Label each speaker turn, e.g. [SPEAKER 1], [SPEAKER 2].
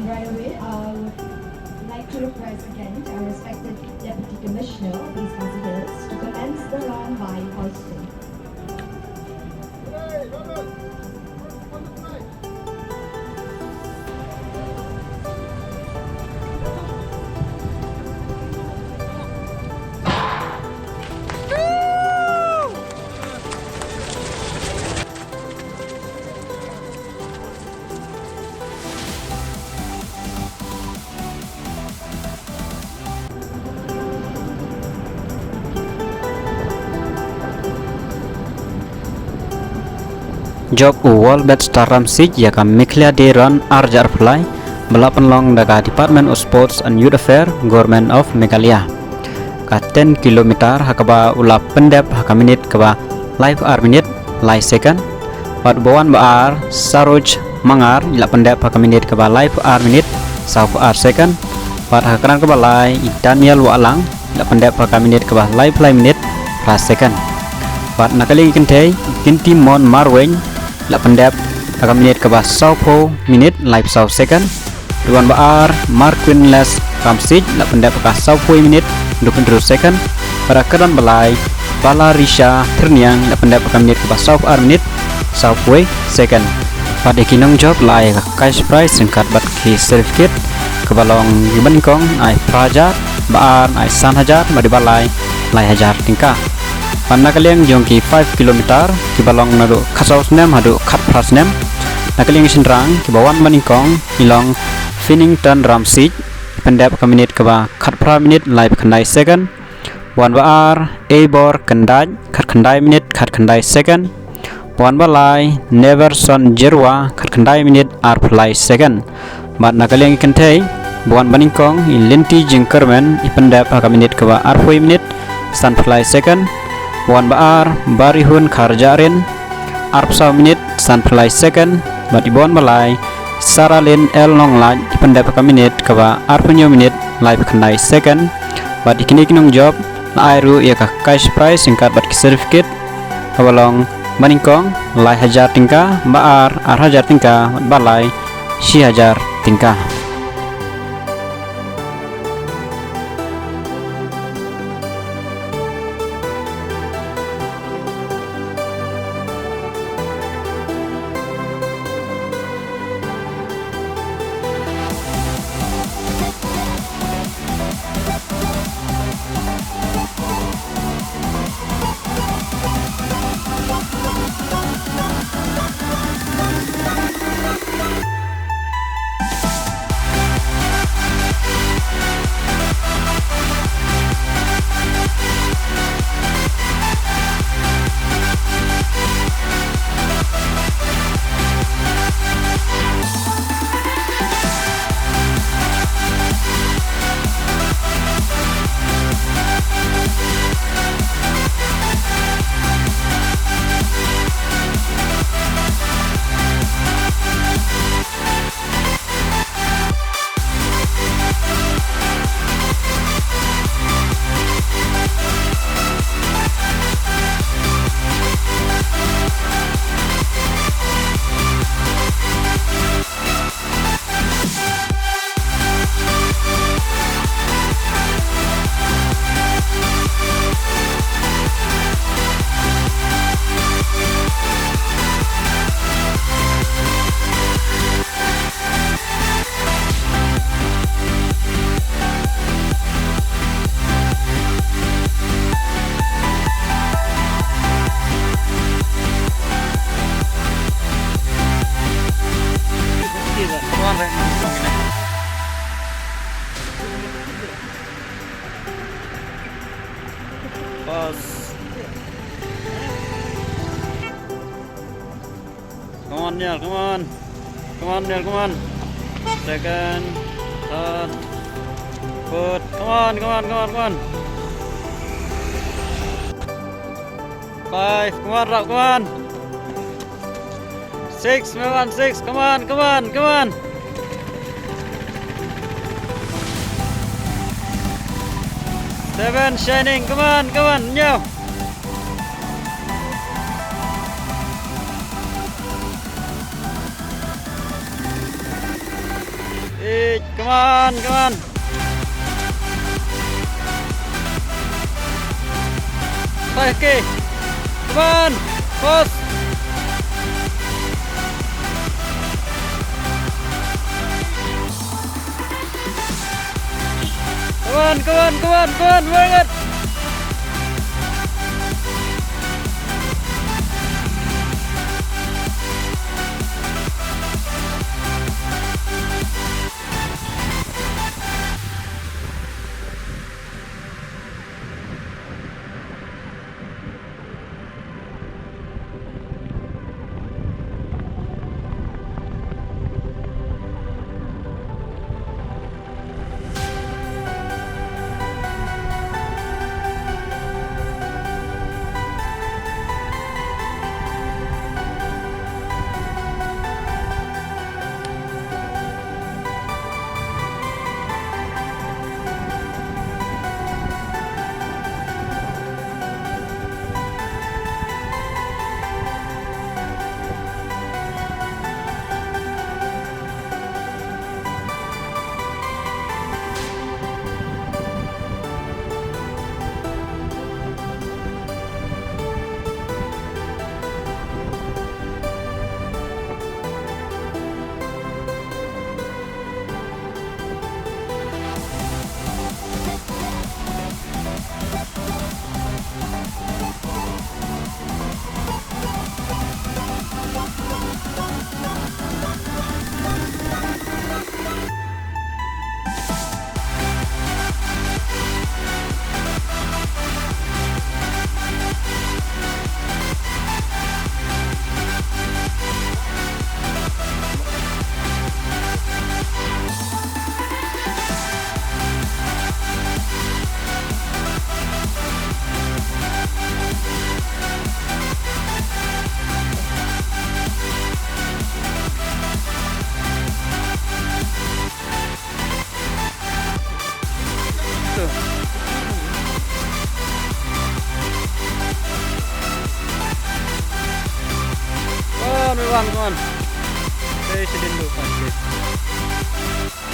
[SPEAKER 1] right away, I would like to request again our respected Deputy Commissioner of East Khasi Hills to commence the run by hoisting.
[SPEAKER 2] Job wall bet staram sig ya kam miklia de run arjar fly belapan long daga Department of Sports and Youth Affairs Government of Meghalaya ka 10 kilometer hakaba ula pendep haka minit kaba live ar minit live second pat bawan baar saroj mangar ila pendep haka minit kaba live ar minit sau ar second pat hakaran kaba lai Daniel walang ila pendep haka minit kaba live minit ra second pat nakali kentei kinti mon marweng la pendep haka minit kaba sau minit live sau second duan baar Marquin Les Kamsij la pendep haka sau minit 22 second pada keran balai Bala Risha Terniang la pendep haka minit kaba sau ar minit sau second pada kinong job lai cash prize singkat bat ki certificate kebalong giban kong ai praja baar ai san hajar madi balai lai hajar tingkah panna kaliang jongki 5 km kibalong nadu khasau snem hadu khat prasnem nakaliang sinrang kibawan maningkong ilong Finnington Ramsey pendep ka minit kaba khat pra minit live khandai second wan baar Eibor Kendai khat khandai minit khat khandai second wan balai Neverson Jerwa khat khandai minit ar play second mat nakaliang kentei buan maningkong ilinti jingkermen ipendep ka minit kaba ar minit san play second wan baar Barihun Karjarin arpsa minit san play second bat ibon balai Saralin El Nonglaj pendep ka minit kaba arpunyo minit live khandai second bat ikini kinong job na airu ya ka cash prize singkat bat ki certificate kabalong maningkong lai hajar tingka baar ar hajar tingka balai si hajar tingka Come on, Neil, come on. Come on, Neil, come on. Second, third, fourth. Come on, come on, come on, come on. Five, come on, Rob, come on. Six, come on, six. Come on, come on, come on. Seven, Shining, come on, come on, Neil. 8 Come on, come on. Okay. Come on. Pause. Come on, come on, come on, come on. Very good. Come on. Okay, sinin dulu. Okay.